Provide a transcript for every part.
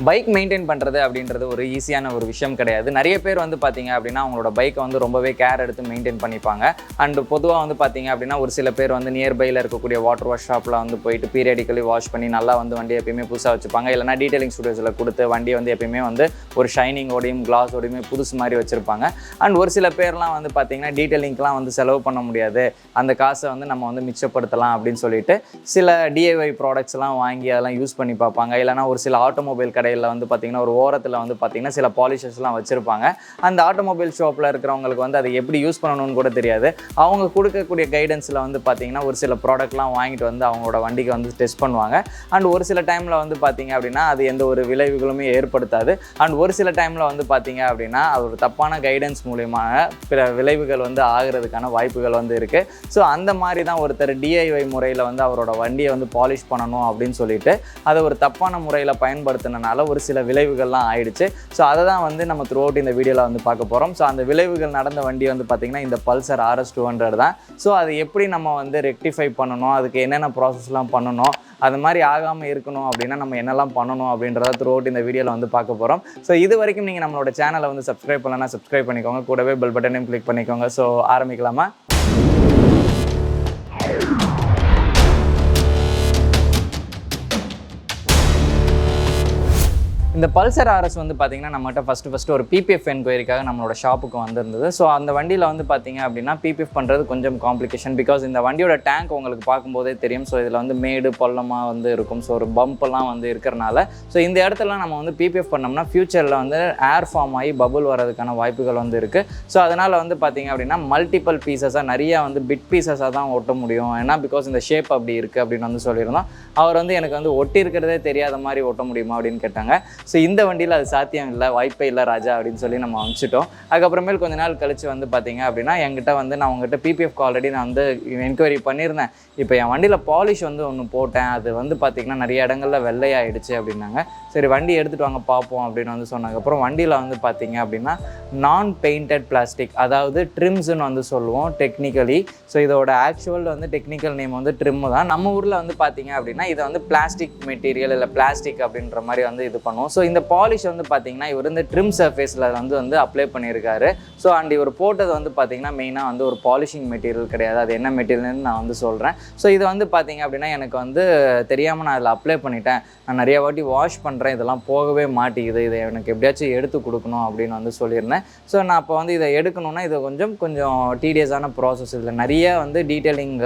Bike maintain பண்ணுறது அப்படின்றது ஒரு ஈஸியான ஒரு விஷயம் கிடையாது. நிறைய பேர் வந்து பார்த்தீங்க அப்படின்னா அவங்களோட பைக்கை வந்து ரொம்பவே கேர் எடுத்து மெயின்டைன் பண்ணிப்பாங்க. அண்ட் பொதுவாக வந்து பார்த்தீங்க அப்படின்னா ஒரு சில பேர் வந்து நியர்பையில் இருக்கக்கூடிய வாட்டர் வாஷ் ஷாப்பில் வந்து போயிட்டு பீரியடிக்கலி வாஷ் பண்ணி நல்லா வந்து வண்டியை எப்பயுமே புதுசாக வச்சுப்பாங்க. இல்லைனா டீடைலிங் ஸ்டுடியோஸில் கொடுத்து வண்டியை வந்து எப்பயுமே வந்து ஒரு ஷைனிங்கோடையும் கிளாஸோடையுமே புதுசு மாதிரி வச்சுருப்பாங்க. அண்ட் ஒரு சில பேர்லாம் வந்து பார்த்தீங்கன்னா டீடைலிங்க்லாம் வந்து செலவு பண்ண முடியாது, அந்த காசை வந்து நம்ம வந்து மிச்சப்படுத்தலாம் அப்படின்னு சொல்லிட்டு சில டிஐஒய் ப்ராடக்ட்ஸ்லாம் வாங்கி அதெல்லாம் யூஸ் பண்ணி பார்ப்பாங்க. இல்லைனா ஒரு சில ஆட்டோமொபைல் கடையில் வந்து பார்த்திங்கன்னா ஒரு ஓரத்தில் வந்து பார்த்திங்கன்னா சில பாலிஷர்ஸ்லாம் வச்சுருப்பாங்க. அந்த ஆட்டோமொபைல் ஷாப்பில் இருக்கிறவங்களுக்கு வந்து அதை எப்படி யூஸ் பண்ணணும்னு கூட தெரியாது. அவங்க கொடுக்கக்கூடிய கைடன்ஸில் வந்து பார்த்திங்கன்னா ஒரு சில ப்ராடக்ட்லாம் வாங்கிட்டு வந்து அவங்களோட வண்டிக்கு வந்து டெஸ்ட் பண்ணுவாங்க. அண்ட் ஒரு சில டைமில் வந்து பார்த்திங்க அப்படின்னா அது எந்த ஒரு விளைவுகளுமே ஏற்படுத்தாது. அண்ட் ஒரு சில டைமில் வந்து பார்த்திங்க அப்படின்னா அது ஒரு தப்பான கைடன்ஸ் மூலியமாக பிற விளைவுகள் வந்து ஆகிறதுக்கான வாய்ப்புகள் வந்து இருக்குது. ஸோ அந்த மாதிரி தான் ஒருத்தர் டிஐஒய் முறையில் வந்து அவரோட வண்டியை வந்து பாலிஷ் பண்ணணும் அப்படின்னு சொல்லிட்டு அதை ஒரு தப்பான முறையில் பயன்படுத்தினால ஒரு சில விளைவுகள்லாம் ஆயிடுச்சு. ஸோ அதை தான் வந்து நம்ம த்ரூ அவுட் இந்த வீடியோவில் வந்து பார்க்க போகிறோம். ஸோ அந்த விளைவுகள் நடந்த வண்டி வந்து பார்த்திங்கன்னா இந்த பல்சர் RS200 தான். ஸோ அது எப்படி நம்ம வந்து ரெக்டிஃபை பண்ணணும், அதுக்கு என்னென்ன ப்ராசஸ்லாம் பண்ணணும், அது மாதிரி ஆகாமல் இருக்கணும் அப்படின்னா நம்ம என்னெல்லாம் பண்ணணும் அப்படின்றத த்ரூ அவுட் இந்த வீடியோவில் வந்து பார்க்க போகிறோம். ஸோ இது வரைக்கும் நீங்கள் நம்மளோட சேனலை வந்து சப்ஸ்கிரைப் பண்ணலன்னா சப்ஸ்கிரைப் பண்ணிக்கோங்க, கூடவே பெல் பட்டனையும் கிளிக் பண்ணிக்கோங்க. ஸோ ஆரம்பிக்கலாமா? இந்த பல்சர் RS வந்து பார்த்திங்கன்னா நம்மகிட்ட ஃபஸ்ட்டு ஒரு பிபிஎஃப் என்கொயரிக்காக நம்மளோட ஷாப்புக்கு வந்திருந்தது. ஸோ அந்த வண்டியில் வந்து பார்த்திங்க அப்படின்னா பிபிஎஃப் பண்ணுறது கொஞ்சம் காம்ப்ளிகேஷன். பிகாஸ் இந்த வண்டியோட டேங்க் உங்களுக்கு பார்க்கும்போதே தெரியும். ஸோ இதில் வந்து மேடு பள்ளமாக வந்து இருக்கும். ஸோ ஒரு பம்பெல்லாம் வந்து இருக்கிறனால ஸோ இந்த இடத்துல நம்ம வந்து பிபிஎஃப் பண்ணோம்னா ஃப்யூச்சரில் வந்து ஏர் ஃபார்ம் ஆகி பபுள் வரதுக்கான வாய்ப்புகள் வந்து இருக்குது. ஸோ அதனால் வந்து பார்த்திங்க அப்படின்னா மல்டிபிள் பீசஸாக நிறையா வந்து பிட் பீசஸாக தான் ஒட்ட முடியும். ஏன்னா பிகாஸ் இந்த ஷேப் அப்படி இருக்குது அப்படின்னு வந்து சொல்லியிருந்தோம். அவர் வந்து எனக்கு வந்து ஒட்டி இருக்கிறதே தெரியாத மாதிரி ஒட்ட முடியுமா அப்படின்னு கேட்டாங்க. ஸோ இந்த வண்டியில் அது சாத்தியம் இல்லை, வாய்ப்பே இல்லை ராஜா அப்படின்னு சொல்லி நம்ம அனுப்பிச்சிட்டோம். அதுக்கப்புறமேல் கொஞ்ச நாள் கழிச்சு வந்து பார்த்தீங்க அப்படின்னா என்கிட்ட வந்து நான் உங்கள்கிட்ட பிபிஎஃப்க்கு ஆல்ரெடி நான் வந்து என்கொயரி பண்ணியிருந்தேன். இப்போ என் வண்டியில் பாலிஷ் வந்து ஒன்று போட்டேன், அது வந்து பார்த்திங்கன்னா நிறைய இடங்களில் வெள்ளையாயிடுச்சு அப்படின்னாங்க. சரி வண்டி எடுத்துகிட்டு வாங்க பார்ப்போம் அப்படின்னு வந்து சொன்னதுக்கப்புறம் வண்டியில் வந்து பார்த்திங்க அப்படின்னா நான் பெயிண்டட் பிளாஸ்டிக், அதாவது ட்ரிம்ஸ்ன்னு வந்து சொல்லுவோம் டெக்னிக்கலி. ஸோ இதோட ஆக்சுவல் வந்து டெக்னிக்கல் நேம் வந்து ட்ரிம்மு தான். நம்ம ஊரில் வந்து பார்த்திங்க அப்படின்னா இதை வந்து பிளாஸ்டிக் மெட்டீரியல் இல்லை பிளாஸ்டிக் அப்படின்ற மாதிரி வந்து இது பண்ணுவோம். ஸோ இந்த பாலிஷ் வந்து பார்த்திங்கன்னா இவர் வந்து ட்ரிம் சர்ஃபேஸில் வந்து அப்ளை பண்ணியிருக்காரு. ஸோ அண்ட் இவர் போட்டது வந்து பார்த்திங்கன்னா மெயினாக வந்து ஒரு பாலிஷிங் மெட்டீரியல் கிடையாது. அது என்ன மெட்டீரியல்னு நான் வந்து சொல்கிறேன். ஸோ இது வந்து பார்த்திங்க அப்படின்னா எனக்கு வந்து தெரியாமல் நான் அதில் அப்ளை பண்ணிட்டேன், நான் நிறைய வாட்டி வாஷ் பண்ணுறேன், இதெல்லாம் போகவே மாட்டேங்குது, இதை எனக்கு எப்படியாச்சும் எடுத்து கொடுக்கணும் அப்படின்னு வந்து சொல்லியிருந்தேன். ஸோ நான் அப்போ வந்து இதை எடுக்கணுன்னா இது கொஞ்சம் டீடியஸான ப்ராசஸ். இதில் நிறைய வந்து டீட்டெயிலிங்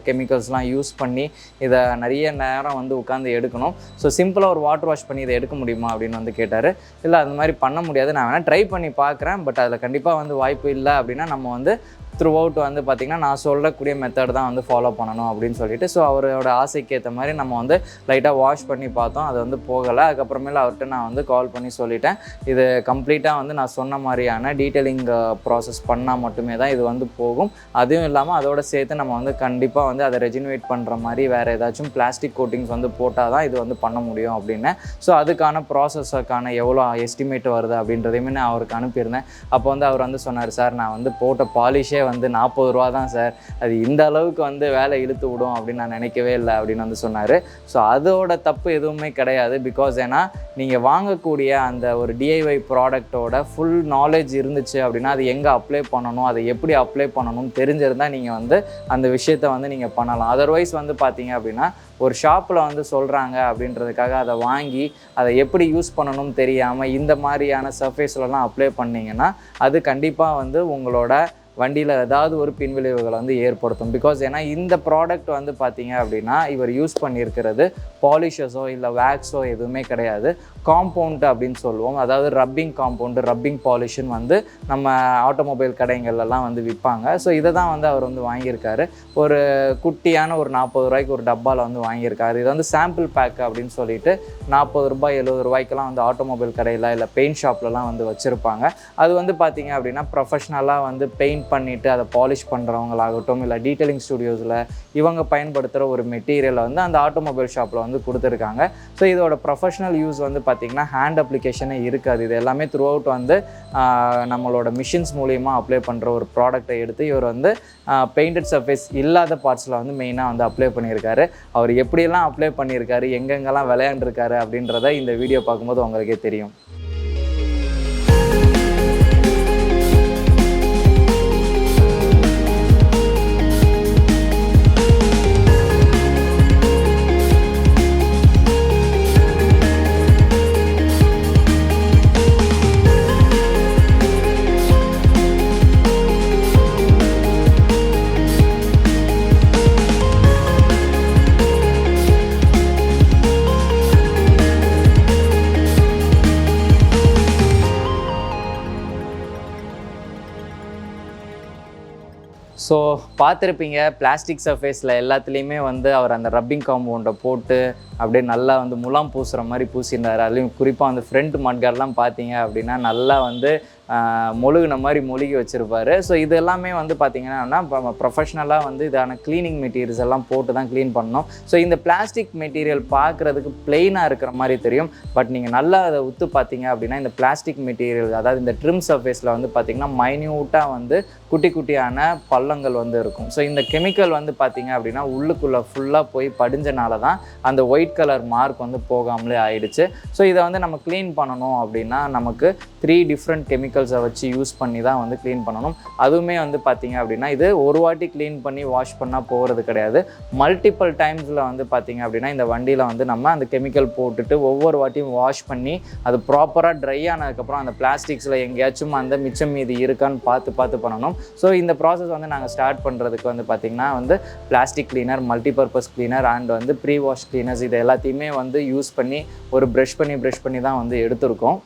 கெமிக்கல்ஸ்லாம் யூஸ் பண்ணி இதை நிறைய நேரம் வந்து உட்காந்து எடுக்கணும். ஸோ சிம்பிளாக ஒரு வாட்டர் வாஷ் பண்ணி இதை எடுக்க முடியுமா அப்படின்னு வந்து கேட்டார். இல்லை அது மாதிரி பண்ண முடியாது, நான் வேணால் ட்ரை பண்ணி பார்க்குறேன், பட் அதில் கண்டிப்பாக வந்து வாய்ப்பு இல்லை அப்படின்னா நம்ம வந்து த்ரூ அவுட் வந்து பார்த்திங்கன்னா நான் சொல்லக்கூடிய மெத்தட் தான் வந்து ஃபாலோ பண்ணணும் அப்படின்னு சொல்லிட்டு ஸோ அவரோட ஆசைக்கு ஏற்ற மாதிரி நம்ம வந்து லைட்டாக வாஷ் பண்ணி பார்த்தோம். அது வந்து போகலை. அதுக்கப்புறமேல அவர்கிட்ட நான் வந்து கால் பண்ணி சொல்லிட்டேன், இது கம்ப்ளீட்டாக வந்து நான் சொன்ன மாதிரியான டீட்டெயிலிங் ப்ராசஸ் பண்ணால் மட்டுமே தான் இது வந்து போகும். அதுவும் இல்லாமல் அதோடு சேர்த்து நம்ம வந்து கண்டிப்பாக வந்து அதை ரெஜினுவேட் பண்ணுற மாதிரி வேறு ஏதாச்சும் பிளாஸ்டிக் கோட்டிங்ஸ் வந்து போட்டால் தான் இது வந்து பண்ண முடியும் அப்படின்னு. ஸோ அதுக்கான ப்ராசஸுக்கான எவ்வளோ எஸ்டிமேட் வருது அப்படின்றதையுமே நான் அவருக்கு அனுப்பியிருந்தேன். அப்போ வந்து அவர் வந்து சொன்னார், சார் நான் வந்து போட்ட பாலிஷே வந்து 40 ரூபா தான் சார், அது இந்த அளவுக்கு வந்து வேலை இழுத்து விடும் அப்படின்னு நான் நினைக்கவே இல்லை அப்படின்னு வந்து சொன்னார். ஸோ அதோட தப்பு எதுவுமே கிடையாது. பிகாஸ் ஏன்னா நீங்கள் வாங்கக்கூடிய அந்த ஒரு டிஐஒய் ப்ராடக்டோட ஃபுல் நாலேஜ் இருந்துச்சு அப்படின்னா அது எங்கே அப்ளை பண்ணணும், அதை எப்படி அப்ளை பண்ணணும்னு தெரிஞ்சிருந்தால் நீங்கள் வந்து அந்த விஷயத்தை வந்து நீங்கள் பண்ணலாம். அதர்வைஸ் வந்து பார்த்தீங்க அப்படின்னா ஒரு ஷாப்பில் வந்து சொல்கிறாங்க அப்படின்றதுக்காக அதை வாங்கி அதை எப்படி யூஸ் பண்ணணும்னு தெரியாமல் இந்த மாதிரியான சர்ஃபேஸ்லலாம் அப்ளை பண்ணிங்கன்னா அது கண்டிப்பாக வந்து உங்களோட வண்டியில் ஏதாவது ஒரு பின்விளைவுகளை வந்து ஏற்படுத்தும். பிகாஸ் ஏன்னா இந்த ப்ராடக்ட் வந்து பார்த்திங்க அப்படின்னா இவர் யூஸ் பண்ணியிருக்கிறது பாலிஷஸோ இல்லை வேக்ஸோ எதுவுமே கிடையாது, காம்பவுண்ட் அப்படின்னு சொல்லுவோம். அதாவது ரப்பிங் காம்பவுண்டு, ரப்பிங் பாலிஷ்ன்னு வந்து நம்ம ஆட்டோமொபைல் கடைங்கள்லாம் வந்து விற்பாங்க. ஸோ இதை தான் வந்து அவர் வந்து வாங்கியிருக்காரு. ஒரு குட்டியான ஒரு 40 ரூபாய்க்கு ஒரு டப்பாவில் வந்து வாங்கியிருக்காரு. இது வந்து சாம்பிள் பேக் அப்படின்னு சொல்லிட்டு 40 ரூபாய் 70 ரூபாய்க்கெல்லாம் வந்து ஆட்டோமொபைல் கடையில் இல்லை பெயிண்ட் ஷாப்லலாம் வந்து வச்சுருப்பாங்க. அது வந்து பார்த்திங்க அப்படின்னா ப்ரொஃபஷ்னலாக வந்து பெயிண்ட் பெயிண்ட் பண்ணிவிட்டு அதை பாலிஷ் பண்ணுறவங்களாகட்டும் இல்லை டீட்டெயிலிங் ஸ்டுடியோஸில் இவங்க பயன்படுத்துகிற ஒரு மெட்டீரியலை வந்து அந்த ஆட்டோமொபைல் ஷாப்பில் வந்து கொடுத்துருக்காங்க. ஸோ இதோட ப்ரொஃபஷனல் யூஸ் வந்து பார்த்திங்கன்னா ஹேண்ட் அப்ளிகேஷனே இருக்காது. இது எல்லாமே த்ரூ அவுட் வந்து நம்மளோட மிஷின்ஸ் மூலிமா அப்ளை பண்ணுற ஒரு ப்ராடக்டை எடுத்து இவர் வந்து பெயிண்டட் சர்ஃபேஸ் இல்லாத பார்ட்ஸில் வந்து மெயினாக வந்து அப்ளை பண்ணியிருக்காரு. அவர் எப்படியெல்லாம் அப்ளை பண்ணியிருக்காரு, எங்கெங்கெல்லாம் விளையாண்டுருக்காரு அப்படின்றத இந்த வீடியோ பார்க்கும்போது உங்களுக்கே தெரியும். ஸோ பார்த்துருப்பீங்க, பிளாஸ்டிக் சர்ஃபேஸில் எல்லாத்துலேயுமே வந்து அவர் அந்த ரப்பிங் காம்பவுண்டை போட்டு அப்படியே நல்லா வந்து முலாம் பூசுகிற மாதிரி பூசியிருந்தார். அதுலேயும் குறிப்பாக அந்த ஃப்ரண்ட் மட்கார்ட்லாம் பார்த்தீங்க அப்படின்னா நல்லா வந்து மொழுகுன மாதிரி மொழுகி வச்சுருப்பார். ஸோ இது எல்லாமே வந்து பார்த்திங்கன்னா ப்ரொஃபஷ்னலாக வந்து இதான க்ளீனிங் மெட்டீரியல்ஸ் எல்லாம் போட்டு தான் க்ளீன் பண்ணணும். ஸோ இந்த பிளாஸ்டிக் மெட்டீரியல் பார்க்குறதுக்கு பிளெயினாக இருக்கிற மாதிரி தெரியும். பட் நீங்கள் நல்லா அதை உத்து பார்த்தீங்க அப்படின்னா இந்த பிளாஸ்டிக் மெட்டீரியல், அதாவது இந்த ட்ரிம் சர்ஃபேஸில் வந்து பார்த்திங்கன்னா மைன்யூட்டாக வந்து குட்டி குட்டியான பள்ளங்கள் வந்து இருக்கும். ஸோ இந்த கெமிக்கல் வந்து பார்த்திங்க அப்படின்னா உள்ளுக்குள்ளே ஃபுல்லாக போய் படிஞ்சனால தான் அந்த ஒயிட் கலர் மார்க் வந்து போகாமலே ஆயிடுச்சு. ஸோ இதை வந்து நம்ம க்ளீன் பண்ணணும் அப்படின்னா நமக்கு 3 டிஃப்ரெண்ட் கெமிக்கல்ஸை வச்சு யூஸ் பண்ணி தான் வந்து க்ளீன் பண்ணணும். அதுவுமே வந்து பார்த்திங்க அப்படின்னா இது ஒரு வாட்டி க்ளீன் பண்ணி வாஷ் பண்ணால் போகிறது கிடையாது. மல்டிபிள் டைம்ஸில் வந்து பார்த்திங்க அப்படின்னா இந்த வண்டியில் வந்து நம்ம அந்த கெமிக்கல் போட்டுட்டு ஒவ்வொரு வாட்டியும் வாஷ் பண்ணி அது ப்ராப்பராக ட்ரை ஆனதுக்கப்புறம் அந்த பிளாஸ்டிக்ஸில் எங்கேயாச்சும் அந்த மிச்சம் மீதி இருக்கான்னு பார்த்து பண்ணணும். ஸோ இந்த ப்ராசஸ் வந்து நாங்கள் ஸ்டார்ட் பண்ணுறதுக்கு வந்து பார்த்திங்கன்னா வந்து plastic cleaner, multipurpose cleaner and வந்து ப்ரீ வாஷ் கிளீனர்ஸ் இது எல்லாத்தையுமே வந்து யூஸ் பண்ணி ஒரு ப்ரஷ் பண்ணி தான் வந்து எடுத்திருக்கோம்.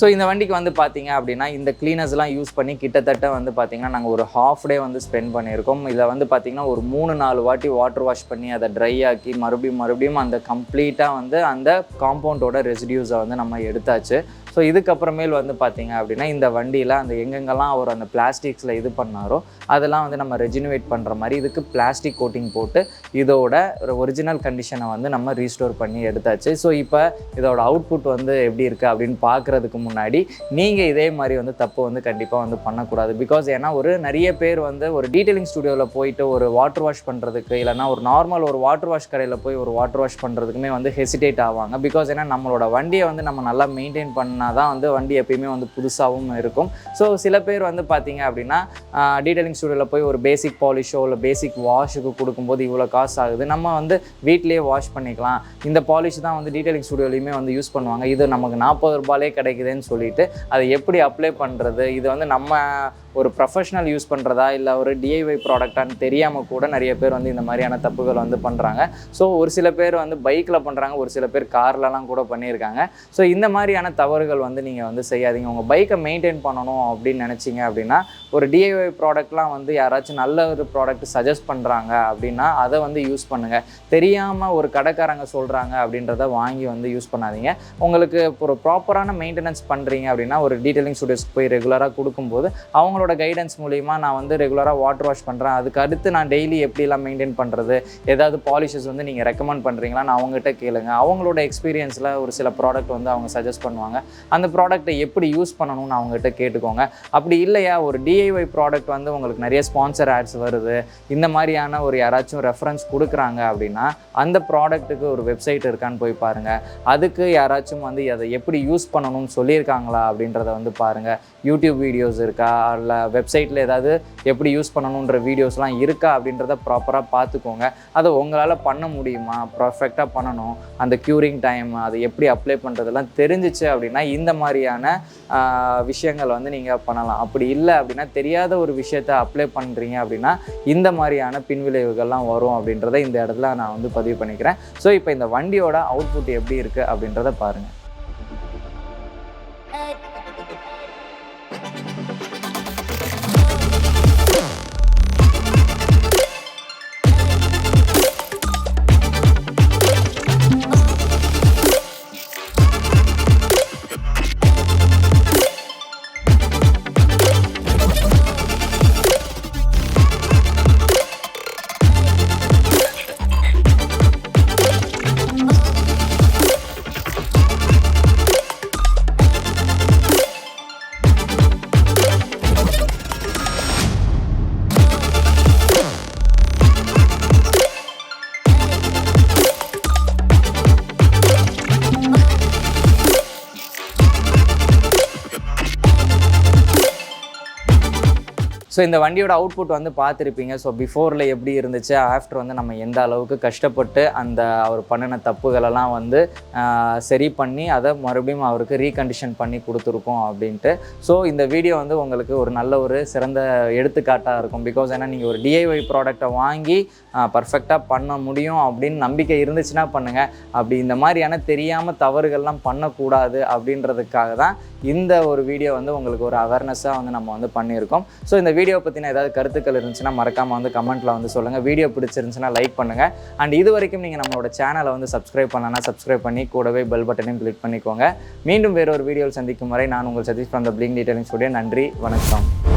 ஸோ இந்த வண்டிக்கு வந்து பார்த்திங்க அப்படின்னா இந்த க்ளீனர்ஸ்லாம் யூஸ் பண்ணி கிட்டத்தட்ட வந்து பார்த்திங்கன்னா நாங்கள் ஒரு ஹாஃப் டே வந்து ஸ்பெண்ட் பண்ணியிருக்கோம். இதில் வந்து பார்த்திங்கன்னா ஒரு 3-4 வாட்டி வாட்டர் வாஷ் பண்ணி அதை ட்ரை ஆக்கி மறுபடியும் அந்த கம்ப்ளீட்டாக வந்து அந்த காம்பவுண்டோட ரெசிடியூஸை வந்து நம்ம எடுத்தாச்சு. ஸோ இதுக்கப்புறமேல் வந்து பார்த்திங்க அப்படின்னா இந்த வண்டியில் அந்த எங்கெங்கெல்லாம் அவர் அந்த பிளாஸ்டிக்ஸில் இது பண்ணாரோ அதெல்லாம் வந்து நம்ம ரெஜினுவேட் பண்ணுற மாதிரி இதுக்கு பிளாஸ்டிக் கோட்டிங் போட்டு இதோட ஒரிஜினல் கண்டிஷனை வந்து நம்ம ரீஸ்டோர் பண்ணி எடுத்தாச்சு. ஸோ இப்போ இதோட அவுட்புட் வந்து எப்படி இருக்குது அப்படின்னு பார்க்குறதுக்கு முன்னாடி நீங்கள் இதே மாதிரி வந்து தப்பு வந்து கண்டிப்பாக வந்து பண்ணக்கூடாது. பிகாஸ் ஏன்னா நிறைய பேர் வந்து ஒரு டீட்டெயிலிங் ஸ்டுடியோவில் போயிட்டு ஒரு வாட்டர் வாஷ் பண்ணுறதுக்கு இல்லைனா ஒரு நார்மல் ஒரு வாட்டர் வாஷ் கடையில் போய் ஒரு வாட்டர் வாஷ் பண்ணுறதுக்குமே வந்து ஹெசிடேட் ஆவாங்க. பிகாஸ் ஏன்னா நம்மளோட வண்டியை வந்து நம்ம நல்லா மெயின்டைன் பண்ண தான் வந்து வண்டி எப்பயுமே வந்து புதுசாகவும் இருக்கும். ஸோ சில பேர் வந்து பார்த்திங்க அப்படின்னா டீட்டெயிலிங் ஸ்டுடியோவில் போய் ஒரு பேசிக் பாலிஷோ இல்லை பேசிக் வாஷுக்கு கொடுக்கும்போது இவ்வளோ காசு ஆகுது, நம்ம வந்து வீட்லேயே வாஷ் பண்ணிக்கலாம், இந்த பாலிஷ் தான் வந்து டீட்டெயிலிங் ஸ்டுடியோலையுமே வந்து யூஸ் பண்ணுவாங்க, இது நமக்கு 40 ரூபாயிலே கிடைக்குதுன்னு சொல்லிட்டு அதை எப்படி அப்ளை பண்ணுறது, இது வந்து நம்ம ஒரு ப்ரொஃபஷ்னல் யூஸ் பண்ணுறதா இல்லை ஒரு டிஐஒய் ப்ராடக்டான்னு தெரியாமல் கூட நிறைய பேர் வந்து இந்த மாதிரியான தப்புகள் வந்து பண்ணுறாங்க. ஸோ ஒரு சில பேர் வந்து பைக்கில் பண்ணுறாங்க, ஒரு சில பேர் கார்லலாம் கூட பண்ணியிருக்காங்க. ஸோ இந்த மாதிரியான தவறுகள் வந்து நீங்கள் வந்து செய்யாதீங்க. உங்கள் பைக்கை மெயின்டைன் பண்ணணும் அப்படின்னு நினச்சிங்க அப்படின்னா ஒரு டிஐஒய் ப்ராடக்ட்லாம் வந்து யாராச்சும் நல்ல ஒரு ப்ராடக்ட் சஜஸ்ட் பண்ணுறாங்க அப்படின்னா அதை வந்து யூஸ் பண்ணுங்கள். தெரியாமல் ஒரு கடைக்காரங்க சொல்கிறாங்க அப்படின்றத வாங்கி வந்து யூஸ் பண்ணாதீங்க. உங்களுக்கு ஒரு ப்ராப்பரான மெயின்டெனன்ஸ் பண்ணுறீங்க அப்படின்னா ஒரு டீட்டெயிலிங் ஸ்டுடியோஸ்க்கு போய் ரெகுலராக கொடுக்கும்போது அவங்களோட கைடன்ஸ் மூலிமா நான் வந்து ரெகுலராக வாட்டர் வாஷ் பண்ணுறேன், அதுக்கு அடுத்து நான் டெய்லி எப்படிலாம் மெயின்டைன் பண்ணுறது, ஏதாவது பாலிஷஸ் வந்து நீங்கள் ரெக்கமெண்ட் பண்ணுறீங்களா நான் அவங்ககிட்ட கேளுங்க. அவங்களோட எக்ஸ்பீரியன்ஸில் ஒரு சில ப்ராடக்ட் வந்து அவங்க சஜஸ்ட் பண்ணுவாங்க, அந்த ப்ராடக்ட்டை எப்படி யூஸ் பண்ணணும்னு அவங்ககிட்ட கேட்டுக்கோங்க. அப்படி இல்லையா ஒரு டிஐஒய் ப்ராடக்ட் வந்து உங்களுக்கு நிறைய ஸ்பான்சர் ஆட்ஸ் வருது, இந்த மாதிரியான ஒரு யாராச்சும் ரெஃபரன்ஸ் கொடுக்குறாங்க அப்படின்னா அந்த ப்ராடக்ட்டுக்கு ஒரு வெப்சைட் இருக்கான்னு போய் பாருங்கள். அதுக்கு யாராச்சும் வந்து அதை எப்படி யூஸ் பண்ணணும்னு சொல்லியிருக்காங்களா அப்படின்றத வந்து பாருங்கள். யூடியூப் வீடியோஸ் இருக்கா, இல்லை வெப்சைட்டில் ஏதாவது எப்படி யூஸ் பண்ணணுன்ற வீடியோஸ்லாம் இருக்கா அப்படின்றத ப்ராப்பராக பார்த்துக்கோங்க. அதை உங்களால் பண்ண முடியுமா, பர்ஃபெக்டாக பண்ணணும், அந்த க்யூரிங் டைம் அதை எப்படி அப்ளை பண்ணுறதெல்லாம் தெரிஞ்சிச்சு அப்படின்னா இந்த மாதிரியான விஷயங்கள் வந்து நீங்கள் பண்ணலாம். அப்படி இல்லை அப்படின்னா தெரியாத ஒரு விஷயத்தை அப்ளை பண்ணுறீங்க அப்படின்னா இந்த மாதிரியான பின்விளைவுகள்லாம் வரும் அப்படின்றத இந்த இடத்துல நான் வந்து பதிவு பண்ணிக்கிறேன். ஸோ இப்போ இந்த வண்டியோட அவுட்புட் எப்படி இருக்குது அப்படின்றத பாருங்கள். ஸோ இந்த வண்டியோட அவுட்புட் வந்து பார்த்துருப்பீங்க. ஸோ பிஃபோரில் எப்படி இருந்துச்சு, ஆஃப்டர் வந்து நம்ம எந்த அளவுக்கு கஷ்டப்பட்டு அந்த அவர் பண்ணின தப்புகளெல்லாம் வந்து சரி பண்ணி அதை மறுபடியும் அவருக்கு ரீகண்டிஷன் பண்ணி கொடுத்துருக்கோம் அப்படின்ட்டு. ஸோ இந்த வீடியோ வந்து உங்களுக்கு ஒரு நல்ல ஒரு சிறந்த எடுத்துக்காட்டாக இருக்கும். பிகாஸ் ஏன்னா நீங்கள் ஒரு டிஐஒய் ப்ராடக்டை வாங்கி பர்ஃபெக்டாக பண்ண முடியும் அப்படின்னு நம்பிக்கை இருந்துச்சுன்னா பண்ணுங்கள். அப்படி இந்த மாதிரியான தெரியாமல் தவறுகள்லாம் பண்ணக்கூடாது அப்படின்றதுக்காக தான் இந்த ஒரு வீடியோ வந்து உங்களுக்கு ஒரு அவேர்னஸாக வந்து நம்ம வந்து பண்ணியிருக்கோம். ஸோ இந்த வீடியோ பற்றின ஏதாவது கருத்துக்கள் இருந்துச்சுன்னா மறக்காமல் வந்து கமெண்ட்டில் வந்து சொல்லுங்கள். வீடியோ பிடிச்சிருந்துச்சுன்னா லைக் பண்ணுங்கள். அண்ட் இது வரைக்கும் நீங்கள் நம்மளோட சேனலை வந்து சப்ஸ்கிரைப் பண்ணலன்னா சப்ஸ்கிரைப் பண்ணி கூடவே பெல் பட்டனையும் கிளிக் பண்ணிக்கோங்க. மீண்டும் வேறொரு வீடியோவில் சந்திக்கும் வரை நான் உங்கள் Sathish from the bling detailing studio. நன்றி, வணக்கம்.